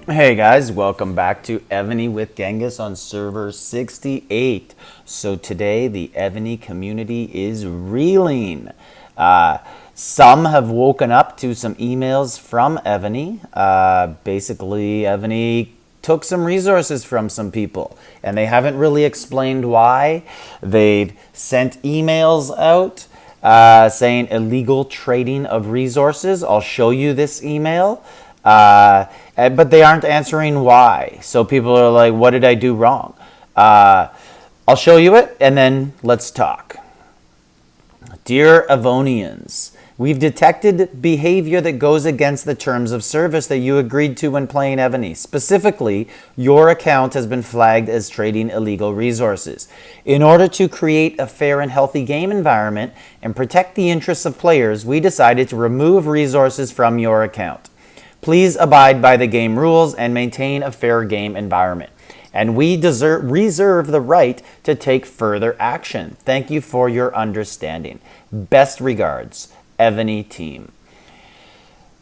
Hey guys, welcome back to Evony with Genghis on server 68. So today the Evony community is reeling. Some have woken up to some emails from Evony. Basically, Evony took some resources from some people and they haven't really explained why. They've sent emails out saying illegal trading of resources. I'll show you this email. But they aren't answering why. So people are like, what did I do wrong? I'll show you it and then let's talk. Dear Evonians, we've detected behavior that goes against the terms of service that you agreed to when playing Ebony. Specifically, your account has been flagged as trading illegal resources. In order to create a fair and healthy game environment and protect the interests of players, we decided to remove resources from your account. Please abide by the game rules and maintain a fair game environment. And we reserve the right to take further action. Thank you for your understanding. Best regards, Evony team.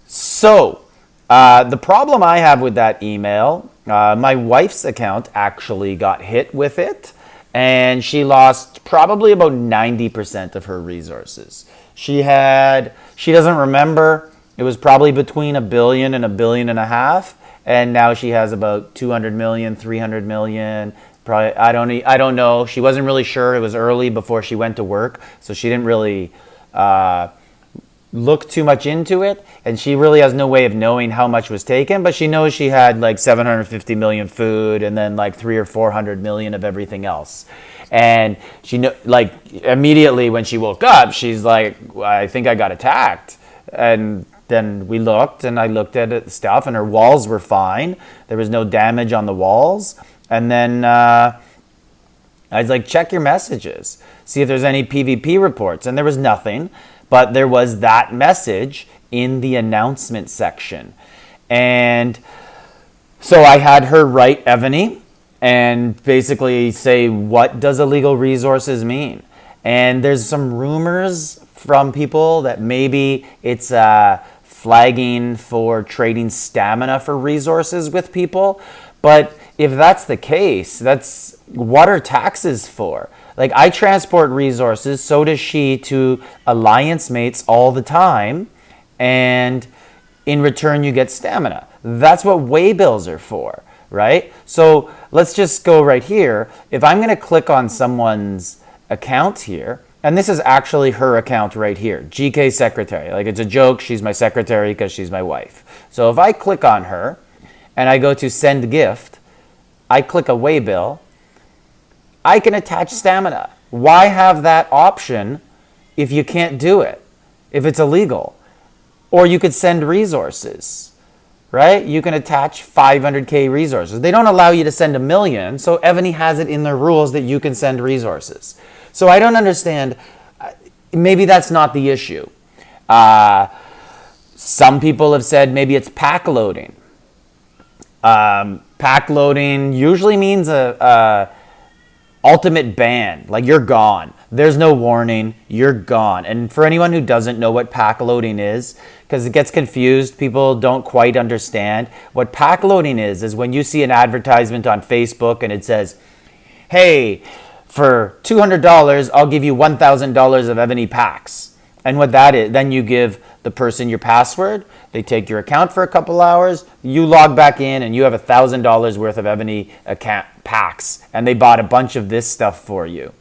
So, the problem I have with that email, my wife's account actually got hit with it, and she lost probably about 90% of her resources. She doesn't remember. It was probably between $1 billion and $1.5 billion, and now she has about 200 million, 300 million. Probably, I don't know. She wasn't really sure. It was early before she went to work, so she didn't really look too much into it, and she really has no way of knowing how much was taken. But she knows she had like 750 million food, and then like 300 or 400 million of everything else. And she immediately when she woke up, she's like, I think I got attacked. And then we looked, and I looked at the stuff, and her walls were fine. There was no damage on the walls. And then I was like, check your messages. See if there's any PvP reports. And there was nothing, but there was that message in the announcement section. And so I had her write Evony and basically say, what does illegal resources mean? And there's some rumors from people that maybe it's flagging for trading stamina for resources with people. But if that's the case, what are taxes for? Like, I transport resources, so does she, to alliance mates all the time, and in return you get stamina. That's what waybills are for, right? So let's just go right here. If I'm going to click on someone's account here, and this is actually her account right here, GK Secretary. Like, it's a joke, she's my secretary because she's my wife. So if I click on her and I go to send gift, I click a waybill, I can attach stamina. Why have that option if you can't do it, if it's illegal? Or you could send resources, right? You can attach 500K resources. They don't allow you to send 1 million, so Evony has it in their rules that you can send resources. So I don't understand. Maybe that's not the issue. Some people have said maybe it's pack loading. Pack loading usually means a ultimate ban. Like, you're gone. There's no warning. You're gone. And for anyone who doesn't know what pack loading is, because it gets confused, people don't quite understand. What pack loading is when you see an advertisement on Facebook and it says, hey, for $200, I'll give you $1,000 of Ebony packs. And what that is, then you give the person your password. They take your account for a couple hours. You log back in, and you have $1,000 worth of Ebony account packs. And they bought a bunch of this stuff for you.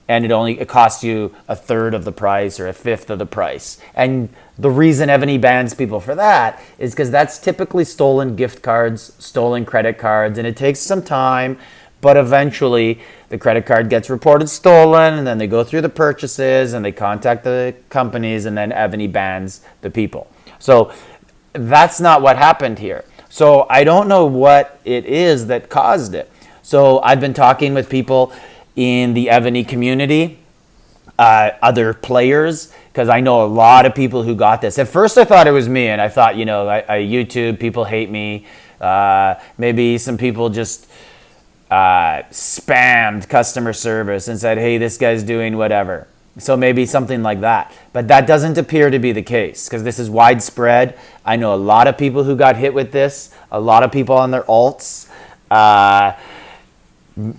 And it costs you a third of the price or a fifth of the price. And the reason Ebony bans people for that is because that's typically stolen gift cards, stolen credit cards, and it takes some time. But eventually, the credit card gets reported stolen, and then they go through the purchases, and they contact the companies, and then Ebony bans the people. So that's not what happened here. So I don't know what it is that caused it. So I've been talking with people in the Ebony community, other players, because I know a lot of people who got this. At first, I thought it was me, and I thought, I YouTube, people hate me. Maybe some people just spammed customer service and said, hey, this guy's doing whatever. So maybe something like that. But that doesn't appear to be the case because this is widespread. I know a lot of people who got hit with this, a lot of people on their alts.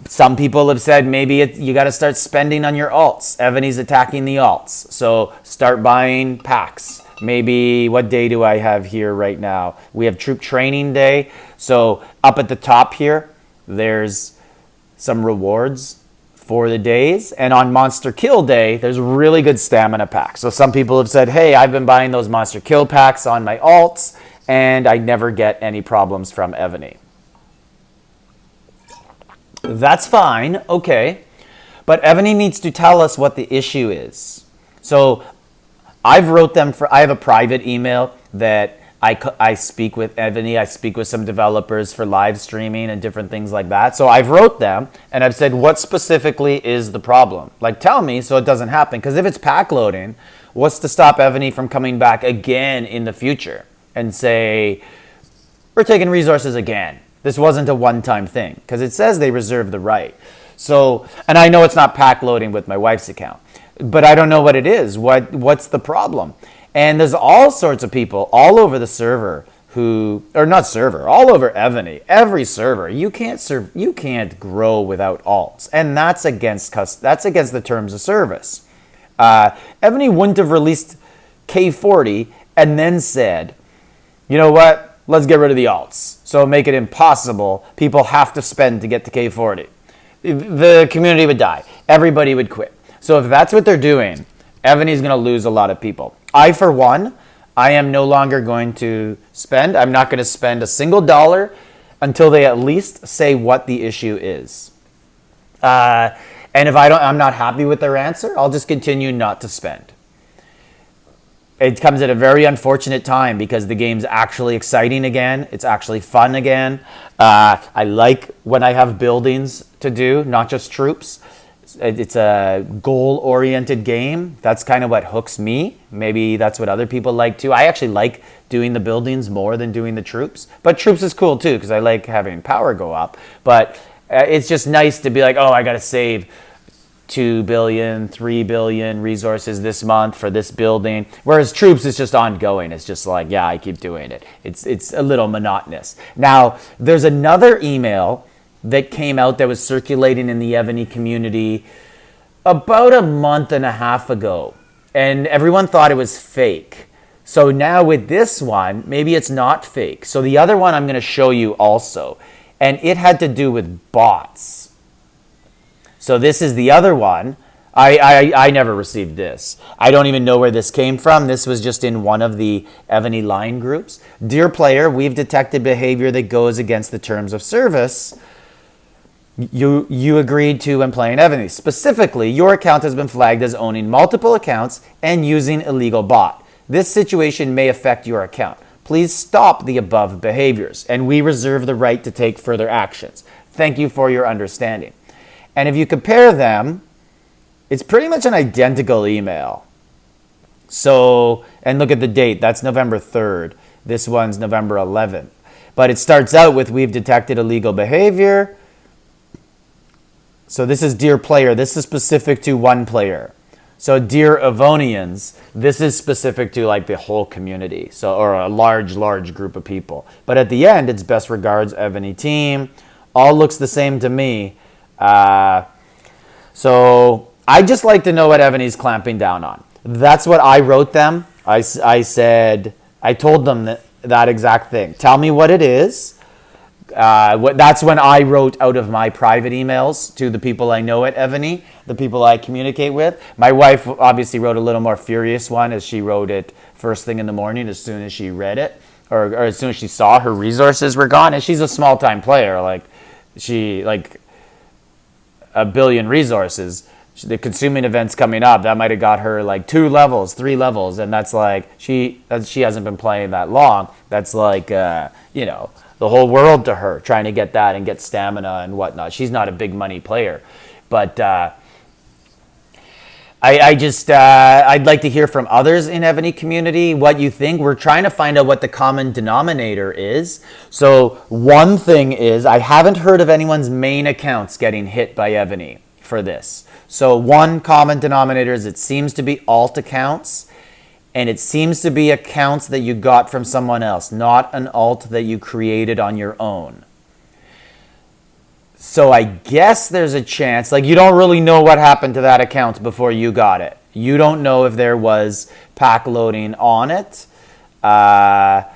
Some people have said maybe you got to start spending on your alts. Evony's attacking the alts. So start buying packs. Maybe, what day do I have here right now? We have Troop Training Day. So up at the top here, there's some rewards for the days. And on Monster Kill Day, there's really good stamina packs. So some people have said, hey, I've been buying those Monster Kill packs on my alts, and I never get any problems from Evony. That's fine, okay. But Evony needs to tell us what the issue is. So I have a private email that I speak with Ebony. I speak with some developers for live streaming and different things like that. So I've wrote them and I've said, what specifically is the problem? Like, tell me so it doesn't happen. Because if it's pack loading, what's to stop Ebony from coming back again in the future and say, we're taking resources again? This wasn't a one-time thing because it says they reserve the right. So, and I know it's not pack loading with my wife's account, but I don't know what it is. What's the problem? And there's all sorts of people all over the server all over Evony, every server. You can't grow without alts, and that's against the terms of service. Evony wouldn't have released K40 and then said, you know what? Let's get rid of the alts. So make it impossible. People have to spend to get to K40. The community would die. Everybody would quit. So if that's what they're doing, Evony's going to lose a lot of people. I, for one, I am no longer going to spend. I'm not going to spend a single dollar until they at least say what the issue is. And if I'm not happy with their answer, I'll just continue not to spend. It comes at a very unfortunate time because the game's actually exciting again. It's actually fun again. I like when I have buildings to do, not just troops. It's a goal-oriented game. That's kind of what hooks me. Maybe that's what other people like too. I actually like doing the buildings more than doing the troops. But troops is cool too because I like having power go up. But it's just nice to be like, oh, I got to save 2 billion, 3 billion resources this month for this building. Whereas troops is just ongoing. It's just like, yeah, I keep doing it. It's a little monotonous. Now, there's another email that came out that was circulating in the Evony community about a month and a half ago. And everyone thought it was fake. So now with this one, maybe it's not fake. So the other one I'm going to show you also. And it had to do with bots. So this is the other one. I never received this. I don't even know where this came from. This was just in one of the Evony line groups. Dear player, we've detected behavior that goes against the terms of service you agreed to when playing Evony. Specifically, your account has been flagged as owning multiple accounts and using illegal bot. This situation may affect your account. Please stop the above behaviors, and we reserve the right to take further actions. Thank you for your understanding. And if you compare them, it's pretty much an identical email. So, and look at the date. That's November 3rd. This one's November 11th. But it starts out with, we've detected illegal behavior. So this is dear player. This is specific to one player. So dear Evonians, this is specific to like the whole community. So, or a large group of people. But at the end, it's best regards, Evony team. All looks the same to me. So I just like to know what Evony's clamping down on. That's what I wrote them. I said, I told them that exact thing. Tell me what it is. That's when I wrote out of my private emails to the people I know at Evony, the people I communicate with. My wife obviously wrote a little more furious one, as she wrote it first thing in the morning as soon as she read it, or as soon as she saw her resources were gone. And she's a small-time player. Like, she, like, a billion resources. The consuming events coming up, that might have got her like 2 levels, 3 levels, and that's like she hasn't been playing that long. That's like you know, the whole world to her, trying to get that and get stamina and whatnot. She's not a big money player, but I'd like to hear from others in Evony community what you think. We're trying to find out what the common denominator is. So one thing is, I haven't heard of anyone's main accounts getting hit by Evony. for this. So one common denominator is it seems to be alt accounts, and it seems to be accounts that you got from someone else, not an alt that you created on your own. So I guess there's a chance, like you don't really know what happened to that account before you got it. You don't know if there was pack loading on it. I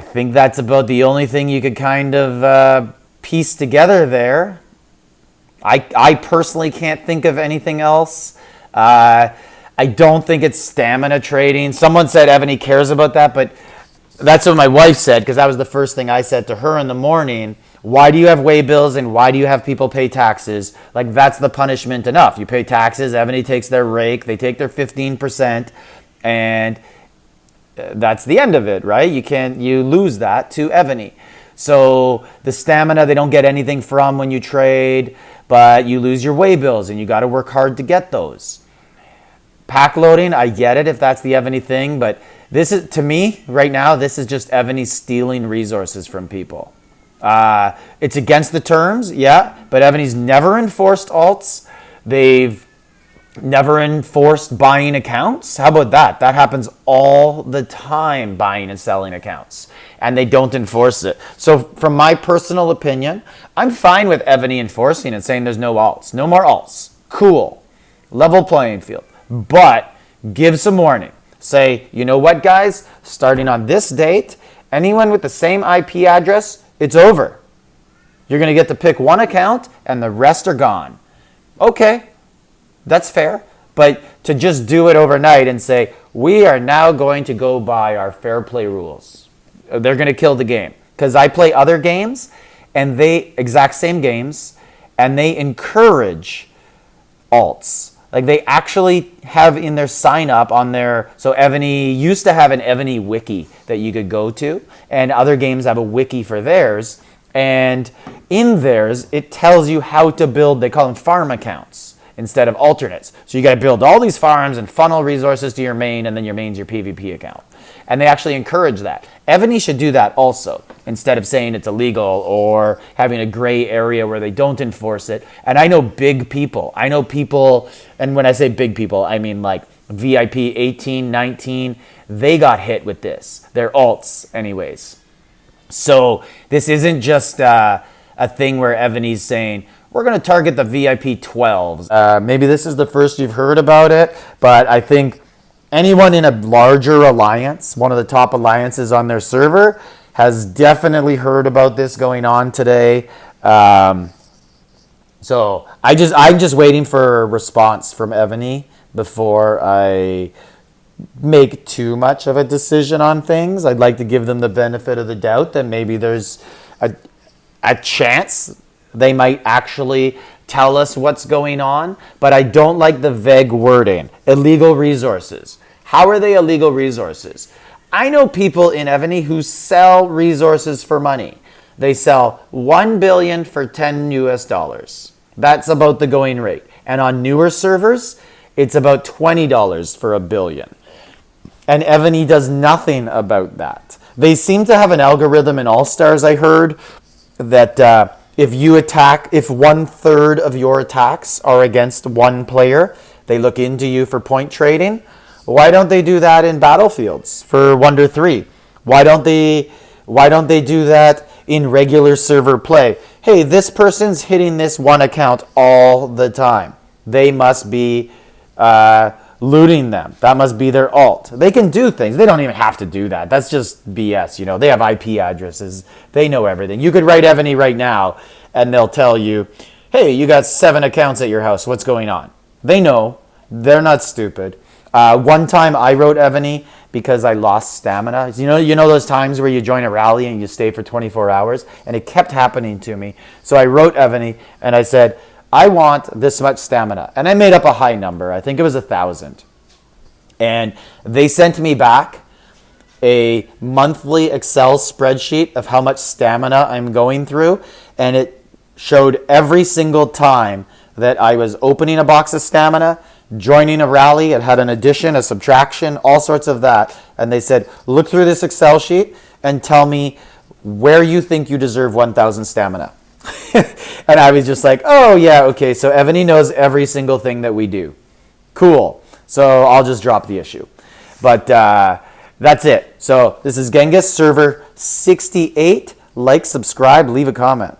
think that's about the only thing you could kind of piece together there. I personally can't think of anything else. I don't think it's stamina trading. Someone said Evony cares about that, but that's what my wife said, because that was the first thing I said to her in the morning. Why do you have way bills and why do you have people pay taxes? Like, that's the punishment enough. You pay taxes, Evony takes their rake, they take their 15%, and that's the end of it, right? You lose that to Evony. So the stamina, they don't get anything from when you trade, but you lose your way bills and you got to work hard to get those. Pack loading, I get it if that's the Evony thing, but this is, to me, right now, this is just Evony stealing resources from people. It's against the terms, yeah, but Evony's never enforced alts. They've never enforced buying accounts. How about that? That happens all the time, buying and selling accounts, and they don't enforce it. So from my personal opinion, I'm fine with Evony enforcing and saying there's no alts. No more alts. Cool. Level playing field. But give some warning. Say, you know what, guys? Starting on this date, anyone with the same IP address, it's over. You're going to get to pick one account and the rest are gone. Okay. That's fair, but to just do it overnight and say, we are now going to go by our fair play rules. They're going to kill the game. Because I play other games, and exact same games, and they encourage alts. Like, they actually have in their sign up on their, so Evony used to have an Evony wiki that you could go to, and other games have a wiki for theirs, and in theirs, it tells you how to build, they call them farm accounts, instead of alternates. So you got to build all these farms and funnel resources to your main, and then your main's your PvP account. And they actually encourage that. Evony should do that also, instead of saying it's illegal or having a gray area where they don't enforce it. And I know big people. I know people, and when I say big people, I mean like VIP 18, 19, they got hit with this. They're alts anyways. So this isn't just a thing where Evony's saying, we're going to target the VIP 12s. Maybe this is the first you've heard about it, but I think anyone in a larger alliance, one of the top alliances on their server, has definitely heard about this going on today. So I'm just waiting for a response from Evony before I make too much of a decision on things. I'd like to give them the benefit of the doubt that maybe there's a chance they might actually tell us what's going on, but I don't like the vague wording. Illegal resources. How are they illegal resources? I know people in Evony who sell resources for money. They sell 1 billion for 10 US dollars. That's about the going rate. And on newer servers, it's about $20 for a billion. And Evony does nothing about that. They seem to have an algorithm in All Stars, I heard, that if 1/3 of your attacks are against one player, they look into you for point trading. Why don't they do that in battlefields for 1 to 3? Why don't they do that in regular server play? Hey, this person's hitting this one account all the time. They must be looting them. That must be their alt. They can do things. They don't even have to do that. That's just BS. You know, they have IP addresses. They know everything. You could write Evony right now and they'll tell you, hey, you got 7 accounts at your house. What's going on? They know. They're not stupid. One time I wrote Evony because I lost stamina. You know those times where you join a rally and you stay for 24 hours? And it kept happening to me. So I wrote Evony and I said, I want this much stamina. And I made up a high number. I think it was 1,000. And they sent me back a monthly Excel spreadsheet of how much stamina I'm going through. And it showed every single time that I was opening a box of stamina, joining a rally. It had an addition, a subtraction, all sorts of that. And they said, look through this Excel sheet and tell me where you think you deserve 1,000 stamina. And I was just like, oh yeah, okay, so Evony knows every single thing that we do. Cool. So I'll just drop the issue. But that's it. So this is Genghis server 68. Like, subscribe, leave a comment.